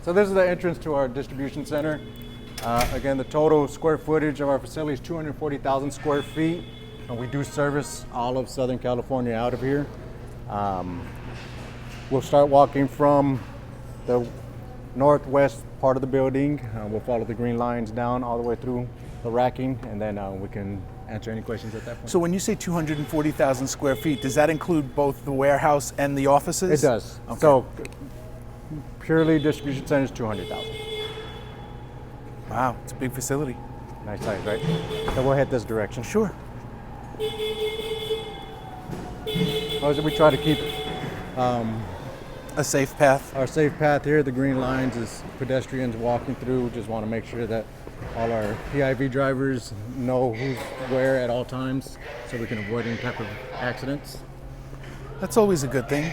So this is the entrance to our distribution center. Again, the total square footage of our facility is 240,000 square feet. And we do service all of Southern California out of here. We'll start walking from the northwest part of the building. We'll follow the green lines down all the way through the racking, and then we can answer any questions at that point. So when you say 240,000 square feet, does that include both the warehouse and the offices? It does. Okay. So purely distribution center is 200,000. Wow, it's a big facility. Nice size, right? So we'll head this direction. Sure. We try to keep a safe path. our safe path here. The green lines is pedestrians walking through. Just want to make sure that all our PIV drivers know who's where at all times, so we can avoid any type of accidents. That's always a good thing.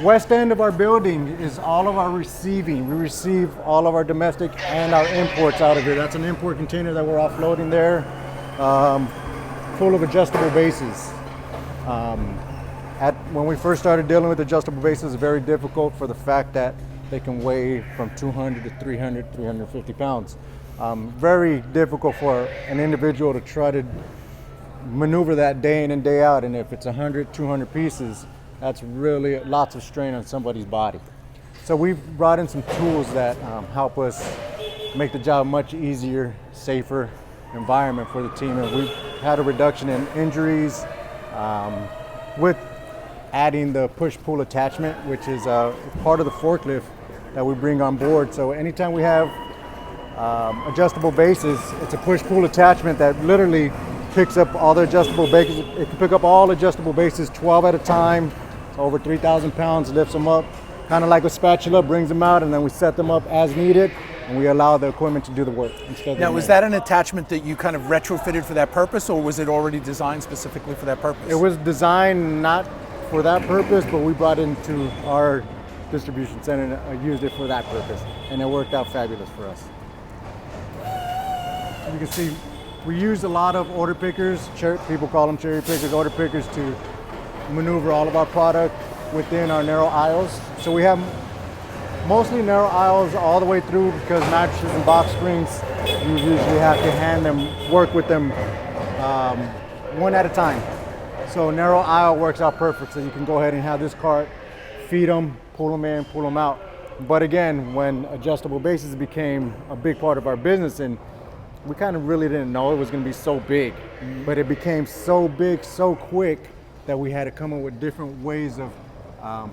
West end of our building is all of our receiving. We receive all of our domestic and our imports out of here. That's an import container that we're offloading there, full of adjustable bases. When we first started dealing with adjustable bases, it's very difficult for the fact that they can weigh from 200 to 300, 350 pounds. Very difficult for an individual to try to maneuver that day in and day out, and if it's 100, 200 pieces, that's really lots of strain on somebody's body. So we've brought in some tools that help us make the job much easier, safer environment for the team, and we've had a reduction in injuries with adding the push-pull attachment, which is part of the forklift that we bring on board. So anytime we have adjustable bases, it's a push-pull attachment that literally picks up all the adjustable bases. It can pick up all adjustable bases, 12 at a time, over 3,000 pounds, lifts them up, kind of like a spatula, brings them out, and then we set them up as needed, and we allow the equipment to do the work. Now, was that an attachment that you kind of retrofitted for that purpose, or was it already designed specifically for that purpose? It was designed not for that purpose, but we brought it into our distribution center and used it for that purpose, and it worked out fabulous for us. You can see we use a lot of order pickers, people call them cherry pickers, order pickers, to maneuver all of our product within our narrow aisles. So we have mostly narrow aisles all the way through, because mattresses and box springs, you usually have to work with them one at a time. So narrow aisle works out perfect, so you can go ahead and have this cart, feed them, pull them in, pull them out. But again, when adjustable bases became a big part of our business, and we kind of really didn't know it was going to be so big, but it became so big so quick that we had to come up with different ways of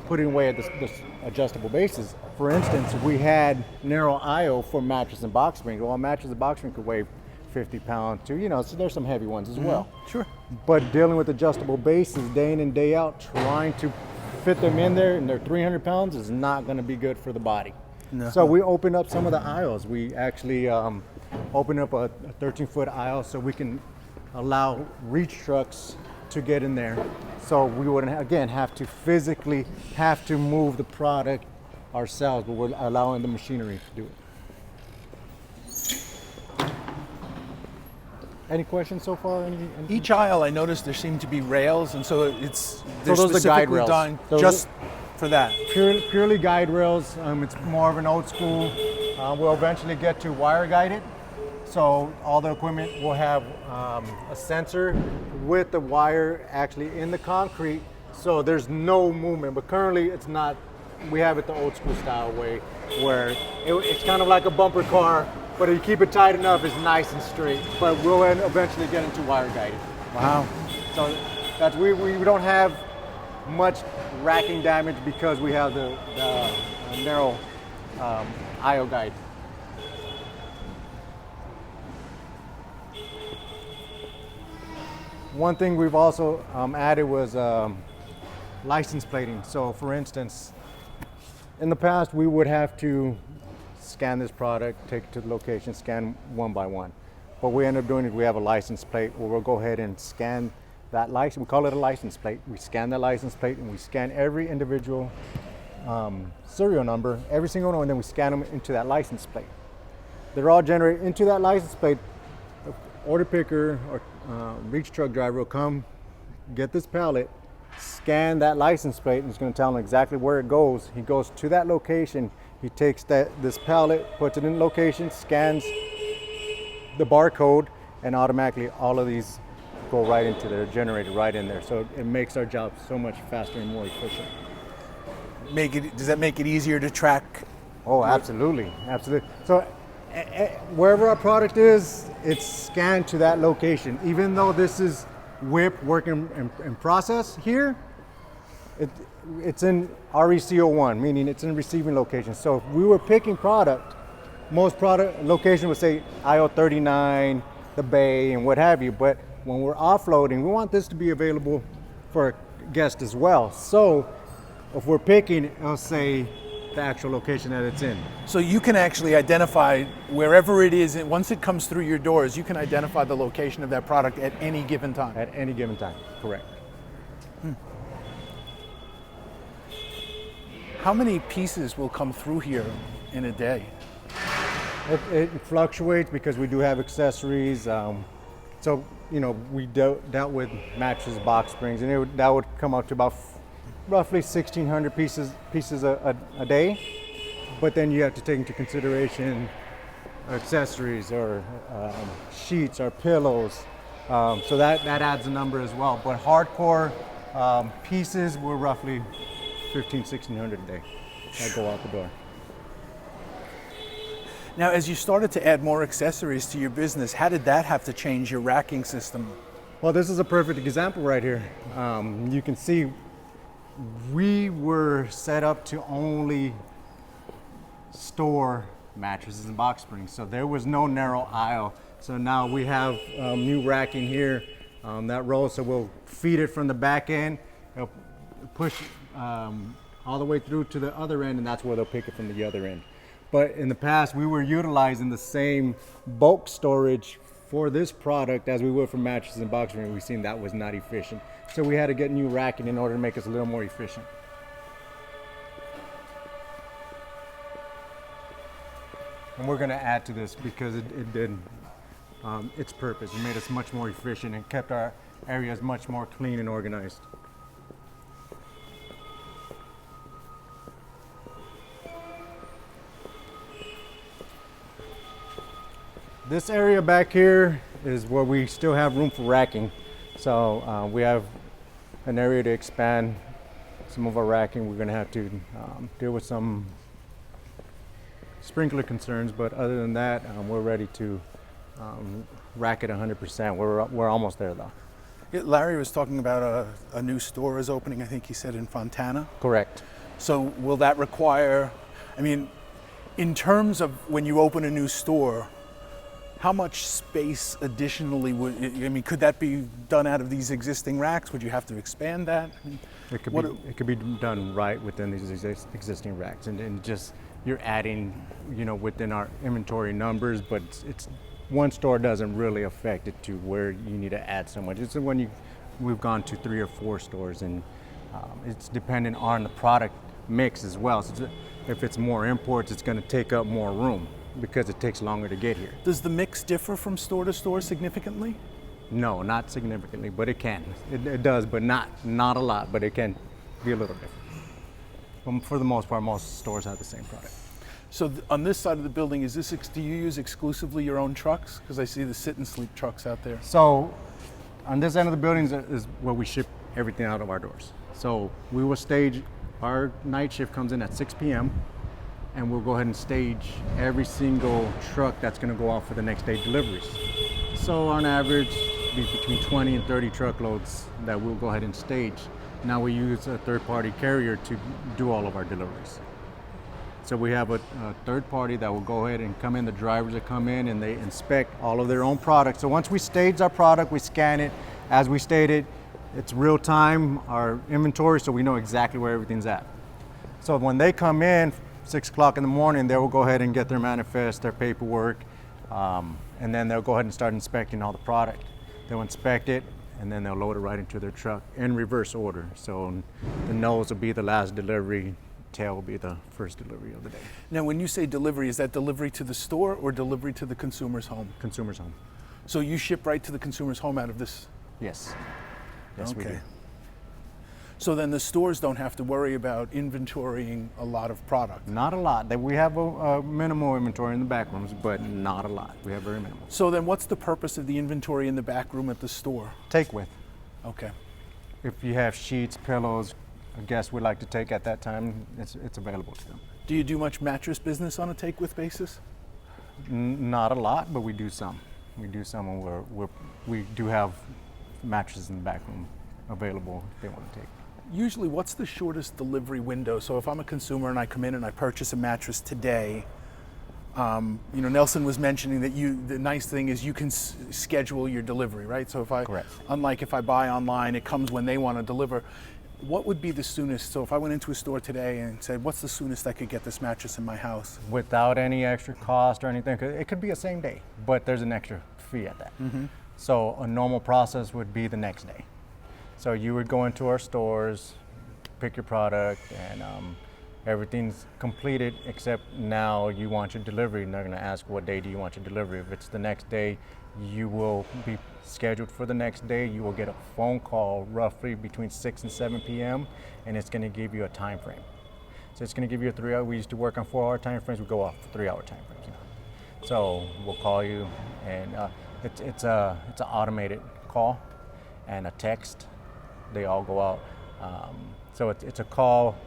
putting away the adjustable bases. For instance, we had narrow aisle for mattress and box spring. Well, a mattress and box spring could weigh 50 pounds too, so there's some heavy ones as well. Sure. But dealing with adjustable bases day in and day out, trying to fit them in there, and they're 300 pounds, is not going to be good for the body. No. So we opened up some of the aisles. We actually opened up a 13-foot aisle so we can allow reach trucks to get in there. So we wouldn't, again, have to physically move the product ourselves, but we're allowing the machinery to do it. Any questions so far? Each aisle, I noticed there seem to be rails, and so they're those are the guide rails. designed just for that. Purely guide rails. It's more of an old school. We'll eventually get to wire guided. So all the equipment will have a sensor with the wire actually in the concrete, so there's no movement. But currently it's not. We have it the old school style way, where it's kind of like a bumper car, but if you keep it tight enough, it's nice and straight. But we'll eventually get into wire guided. Wow. So that's we don't have much racking damage because we have the narrow aisle guide. One thing we've also added was license plating. So for instance, in the past we would have to scan this product, take it to the location, scan one by one. What we end up doing is we have a license plate where we'll go ahead and scan that license. We call it a license plate. We scan that license plate and we scan every individual serial number, every single one, and then we scan them into that license plate. They're all generated into that license plate. The order picker or reach truck driver will come, get this pallet, scan that license plate, and it's going to tell him exactly where it goes. He goes to that location, He takes this pallet, puts it in location, scans the barcode, and automatically all of these go right into there, generated right in there. So it makes our job so much faster and more efficient. Does that make it easier to track? Oh, absolutely, absolutely. So wherever our product is, it's scanned to that location. Even though this is WIP, work in process here, it's in RECO1, meaning it's in receiving location. So if we were picking product, most product location would say IO 39, the Bay, and what have you. But when we're offloading, we want this to be available for a guest as well. So if we're picking, it'll say the actual location that it's in. So you can actually identify wherever it is, and once it comes through your doors, you can identify the location of that product at any given time. At any given time, correct. How many pieces will come through here in a day? It fluctuates because we do have accessories. So, we dealt with mattresses, box springs, and that would come out to about roughly 1,600 pieces a day. But then you have to take into consideration accessories or sheets or pillows. So that adds a number as well. But hardcore pieces were roughly 1,500-1,600 a day that go out the door. Now, as you started to add more accessories to your business, how did that have to change your racking system? Well, this is a perfect example right here. You can see we were set up to only store mattresses and box springs, so there was no narrow aisle. So now we have new racking here that rolls, so we'll feed it from the back end, it'll push all the way through to the other end, and that's where they'll pick it from the other end. But in the past, we were utilizing the same bulk storage for this product as we would for mattresses and box springs. We've seen that was not efficient. So we had to get new racking in order to make us a little more efficient. And we're gonna add to this because it did its purpose. It made us much more efficient and kept our areas much more clean and organized. This area back here is where we still have room for racking. So we have an area to expand some of our racking. We're gonna have to deal with some sprinkler concerns, but other than that, we're ready to rack it 100%. We're almost there though. Yeah, Larry was talking about a new store is opening, I think he said in Fontana. Correct. So will that require, in terms of when you open a new store, how much space additionally could that be done out of these existing racks? Would you have to expand that? It could be done right within these existing racks, and just you're adding, within our inventory numbers, but it's one store doesn't really affect it to where you need to add so much. It's when we've gone to 3 or 4 stores, and it's dependent on the product mix as well. So if it's more imports, it's going to take up more room, because it takes longer to get here. Does the mix differ from store to store significantly? No, not significantly, but it can. It does, but not a lot, but it can be a little different. For the most part, most stores have the same product. So on this side of the building, do you use exclusively your own trucks? Because I see the sit and sleep trucks out there. So on this end of the building is where we ship everything out of our doors. So we will stage, our night shift comes in at 6 p.m. and we'll go ahead and stage every single truck that's going to go out for the next day deliveries. So on average, be between 20 and 30 truckloads that we'll go ahead and stage. Now we use a third-party carrier to do all of our deliveries. So we have a third party that will go ahead and come in, the drivers that come in and they inspect all of their own products. So once we stage our product, we scan it. As we stated, it's real time, our inventory, so we know exactly where everything's at. So when they come in, 6 o'clock in the morning, they will go ahead and get their manifest, their paperwork, and then they'll go ahead and start inspecting all the product. They'll inspect it, and then they'll load it right into their truck in reverse order. So the nose will be the last delivery, tail will be the first delivery of the day. Now, when you say delivery, is that delivery to the store or delivery to the consumer's home? Consumer's home. So you ship right to the consumer's home out of this? Yes. Yes, okay. we do. So then the stores don't have to worry about inventorying a lot of product. Not a lot. We have a minimal inventory in the back rooms, but not a lot. We have very minimal. So then what's the purpose of the inventory in the back room at the store? Take with. Okay. If you have sheets, pillows, a guest would like to take at that time, it's available to them. Do you do much mattress business on a take-with basis? Not a lot, but we do some. We do some, and we do have mattresses in the back room available if they want to take. Usually, what's the shortest delivery window? So if I'm a consumer and I come in and I purchase a mattress today, Nelson was mentioning that the nice thing is you can schedule your delivery, right? So Correct. Unlike if I buy online, it comes when they want to deliver. What would be the soonest? So if I went into a store today and said, what's the soonest I could get this mattress in my house? Without any extra cost or anything, it could be a same day, but there's an extra fee at that. Mm-hmm. So a normal process would be the next day. So you would go into our stores, pick your product, and everything's completed except now you want your delivery, and they're going to ask what day do you want your delivery. If it's the next day, you will be scheduled for the next day. You will get a phone call roughly between 6 and 7 p.m. and it's going to give you a time frame. So it's going to give you a 3 hour. We used to work on 4 hour time frames. We go off 3 hour time frames now. So we'll call you, and it's an automated call and a text. They all go out. So it's a call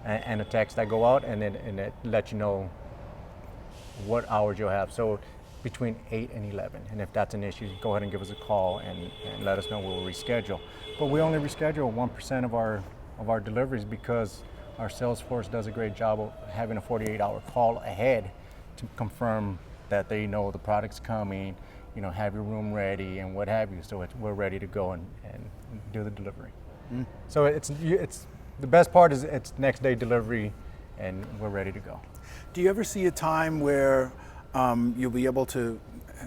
and a text that go out, and it lets you know what hours you'll have. So between 8 and 11. And if that's an issue, go ahead and give us a call and let us know. We'll reschedule. But we only reschedule 1% of our deliveries because our sales force does a great job of having a 48-hour call ahead to confirm that they know the product's coming, have your room ready and what have you. So we're ready to go and do the delivery. Mm. So it's the best part is it's next day delivery and we're ready to go. Do you ever see a time where you'll be able to,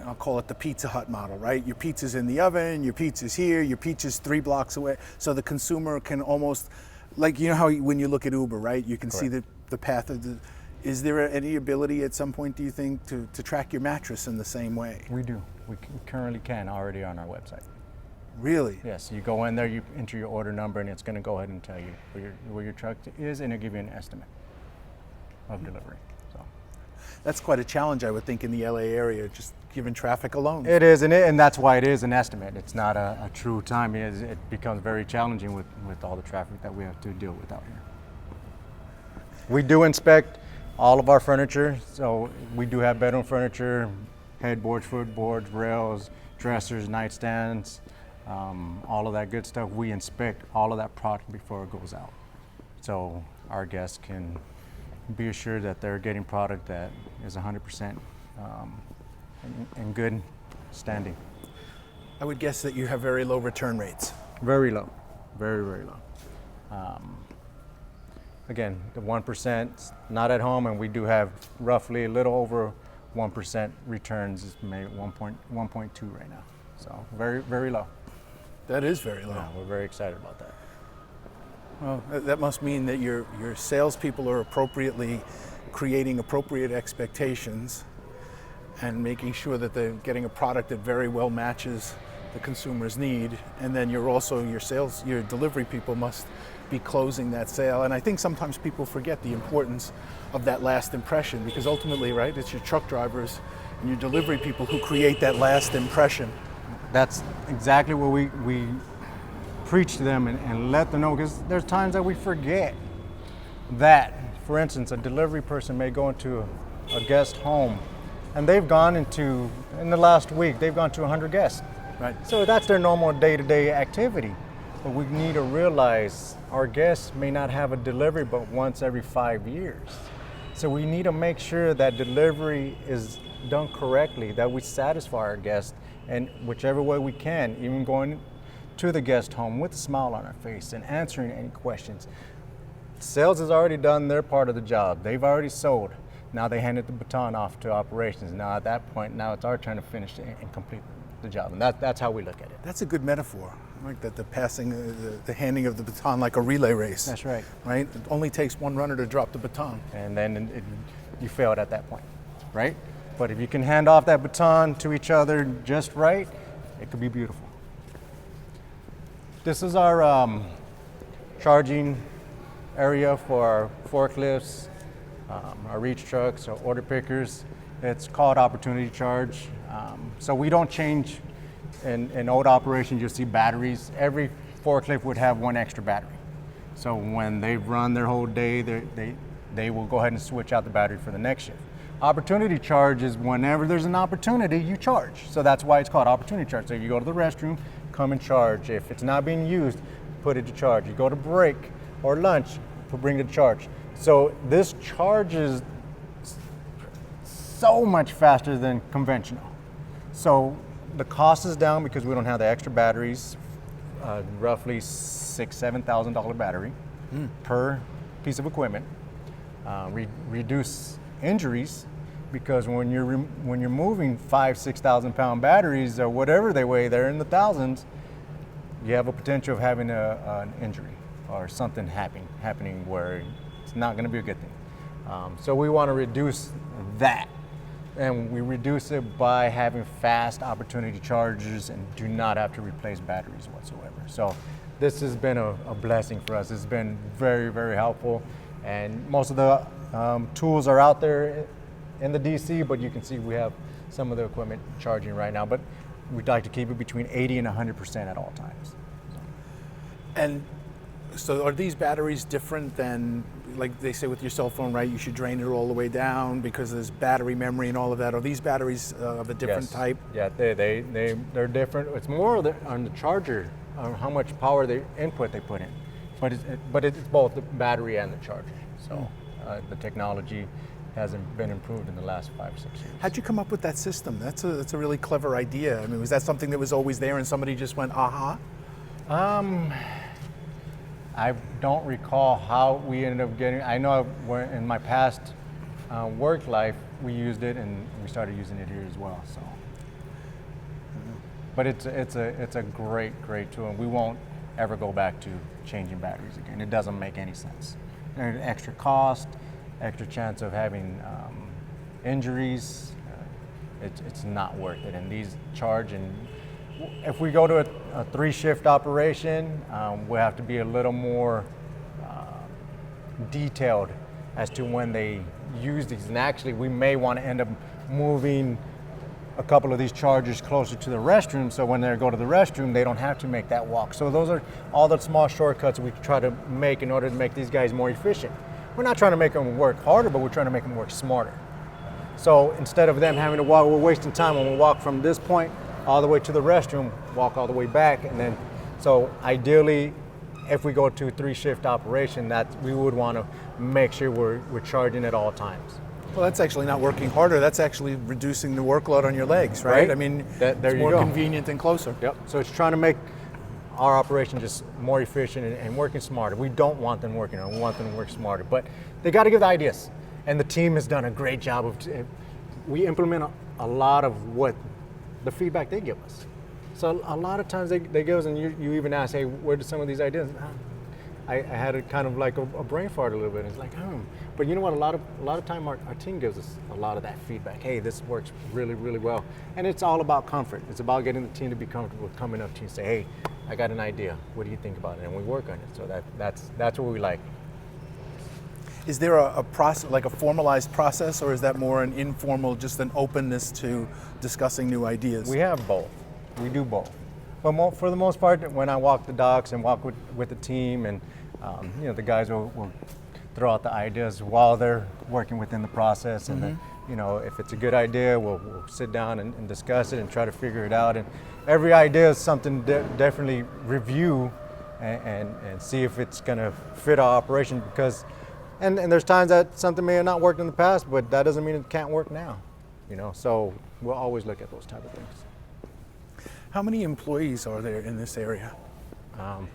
I'll call it the Pizza Hut model, right? Your pizza's in the oven, your pizza's here, your pizza's 3 blocks away. So the consumer can almost, like, how when you look at Uber, right? You can Correct. see the path of is there any ability at some point, do you think, to track your mattress in the same way? We do. We currently can already on our website. Really? Yes, you go in there, you enter your order number, and it's going to go ahead and tell you where your truck is, and it'll give you an estimate of delivery. So that's quite a challenge, I would think, in the LA area, just given traffic alone. it is, and that's why it is an estimate. It's not a true time. It becomes very challenging with all the traffic that we have to deal with out here. We do inspect all of our furniture, so we do have bedroom furniture, headboards, footboards, rails, dressers, nightstands, all of that good stuff. We inspect all of that product before it goes out, so our guests can be assured that they're getting product that is 100% in good standing. I would guess that you have very low return rates. Very low, very, very low. Again, the 1% not at home, and we do have roughly a little over 1% returns, is maybe 1.2 right now. So very, very low. That is very low. Yeah, we're very excited about that. Well, that must mean that your salespeople are appropriately creating appropriate expectations and making sure that they're getting a product that very well matches the consumer's need. And then your delivery people must be closing that sale. And I think sometimes people forget the importance of that last impression, because ultimately, right, it's your truck drivers and your delivery people who create that last impression. That's exactly what we preach to them and let them know, because there's times that we forget that, for instance, a delivery person may go into a guest home and they've gone into, in the last week, they've gone to 100 guests. Right. So that's their normal day-to-day activity. But we need to realize our guests may not have a delivery but once every 5 years. So we need to make sure that delivery is done correctly, that we satisfy our guests, and whichever way we can, even going to the guest home with a smile on our face and answering any questions. Sales has already done their part of the job. They've already sold. Now they handed the baton off to operations. Now at that point, now it's our turn to finish and complete the job. And that's how we look at it. That's a good metaphor. Like that, the handing of the baton like a relay race. That's right. Right? It only takes one runner to drop the baton. And then you failed at that point, right? But if you can hand off that baton to each other just right, it could be beautiful. This is our charging area for our forklifts, our reach trucks, our order pickers. It's called opportunity charge. So we don't change. In old operations, you'll see batteries. Every forklift would have one extra battery. So when they run their whole day, they will go ahead and switch out the battery for the next shift. Opportunity charge is whenever there's an opportunity, you charge. So that's why it's called opportunity charge. So you go to the restroom, come and charge. If it's not being used, put it to charge. You go to break or lunch, bring it to charge. So this charges so much faster than conventional. So the cost is down because we don't have the extra batteries, roughly $6,000-$7,000 battery per piece of equipment. Reduce injuries because when you're moving 5,000-6,000 pound batteries or whatever they weigh, they're in the thousands. You have a potential of having an injury or something happening where it's not going to be a good thing. So we want to reduce that. And we reduce it by having fast opportunity chargers and do not have to replace batteries whatsoever. So this has been a blessing for us. It's been very, very helpful. And most of the tools are out there in the DC, but you can see we have some of the equipment charging right now. But we'd like to keep it between 80 and 100% at all times. And so are these batteries different than, like they say with your cell phone, right? You should drain it all the way down because there's battery memory and all of that. Are these batteries of a different type? Yeah, they're different. It's more on the charger, on how much power input they put in. But it's both the battery and the charger. So the technology hasn't been improved in the last 5 or 6 years. How'd you come up with that system? That's a really clever idea. I mean, was that something that was always there and somebody just went, aha? I don't recall how we ended up getting. I know in my past work life we used it, and we started using it here as well. So, but it's a great tool, and we won't ever go back to changing batteries again. It doesn't make any sense. There's extra cost, extra chance of having injuries. It's not worth it. And these charge and. If we go to a 3-shift operation, we'll have to be a little more detailed as to when they use these. And actually, we may want to end up moving a couple of these chargers closer to the restroom, so when they go to the restroom, they don't have to make that walk. So those are all the small shortcuts we try to make in order to make these guys more efficient. We're not trying to make them work harder, but we're trying to make them work smarter. So instead of them having to walk, we're wasting time when we walk from this point all the way to the restroom, walk all the way back, and then, so ideally, if we go to a 3-shift operation, that we would want to make sure we're charging at all times. Well, that's actually not working harder. That's actually reducing the workload on your legs, right? I mean, it's more convenient and closer. Yep. So it's trying to make our operation just more efficient and working smarter. We don't want them working harder. We want them to work smarter, but they got to give the ideas, and the team has done a great job of. We implement a lot of what. The feedback they give us. So a lot of times they give us, and you even ask, hey, where did some of these ideas? I had a kind of like a brain fart a little bit. It's like, But you know what? A lot of time our team gives us a lot of that feedback. Hey, this works really, really well. And it's all about comfort. It's about getting the team to be comfortable with coming up to you and say, hey, I got an idea. What do you think about it? And we work on it. So that's what we like. Is there a process, like a formalized process, or is that more an informal, just an openness to discussing new ideas? We have both. We do both. But for the most part, when I walk the docks and walk with the team, and the guys will throw out the ideas while they're working within the process, and then, if it's a good idea, we'll sit down and discuss it and try to figure it out. And every idea is something definitely review and see if it's going to fit our operation, because. And there's times that something may have not worked in the past, but that doesn't mean it can't work now, So we'll always look at those type of things. How many employees are there in this area?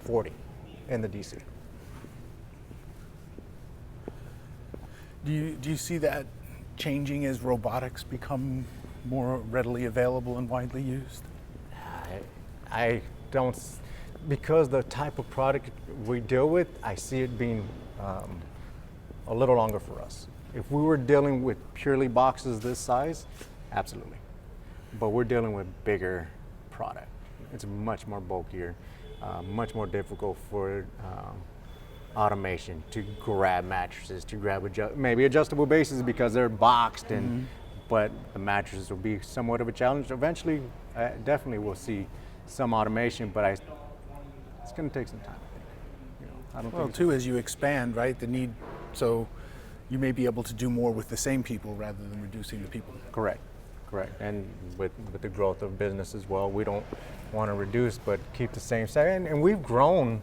40 in the DC. Do you see that changing as robotics become more readily available and widely used? I don't, because the type of product we deal with, I see it being a little longer for us. If we were dealing with purely boxes this size, absolutely. But we're dealing with bigger product. It's much more bulkier. much more difficult for automation to grab mattresses, to grab maybe adjustable bases because they're boxed, and but the mattresses will be somewhat of a challenge. Eventually, definitely we'll see some automation, but it's going to take some time. I don't Well, think too, as you expand, right, the need, so you may be able to do more with the same people rather than reducing the people. Correct. And with the growth of business as well, we don't want to reduce, but keep the same size. And we've grown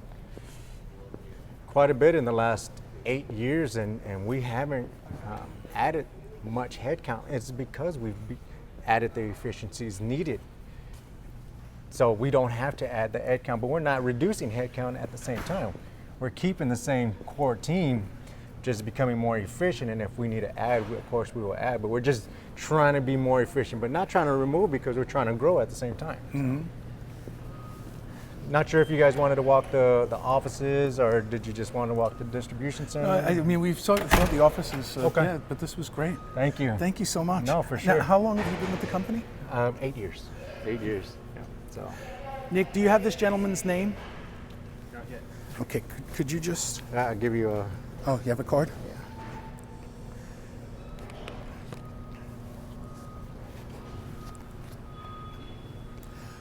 quite a bit in the last 8 years, and we haven't added much headcount. It's because we've added the efficiencies needed. So we don't have to add the headcount, but we're not reducing headcount at the same time. We're keeping the same core team, just becoming more efficient, and if we need to add, of course we will add, but we're just trying to be more efficient, but not trying to remove because we're trying to grow at the same time. Not sure if you guys wanted to walk the offices, or did you just want to walk the distribution center? I mean, we've saw the offices, Okay. yeah, but this was great. Thank you. Thank you so much. No, for sure. Now, how long have you been with the company? 8 years. 8 years. Yeah. So. Nick, do you have this gentleman's name? Not yet. Okay, could you just... I'll give you a... Oh, you have a card? Yeah.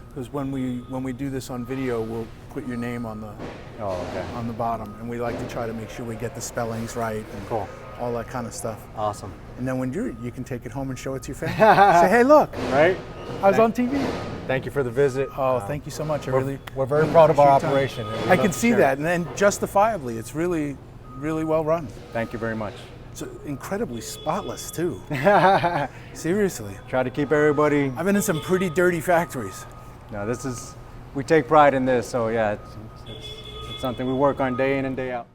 Because when we do this on video, we'll put your name on the on the bottom, and we like to try to make sure we get the spellings right and Cool. all that kind of stuff. Awesome. And then when you can take it home and show it to your family. Say, hey, look, Right? I was on TV. Thank you for the visit. Oh, thank you so much. We're very proud of our appreciate your time. operation. and we I love can to see share that, it. and then justifiably, it's really, really well run. Thank you very much. It's incredibly spotless too. Seriously, Try to keep everybody. I've been in some pretty dirty factories. No, we take pride in this, so yeah, it's something we work on day in and day out.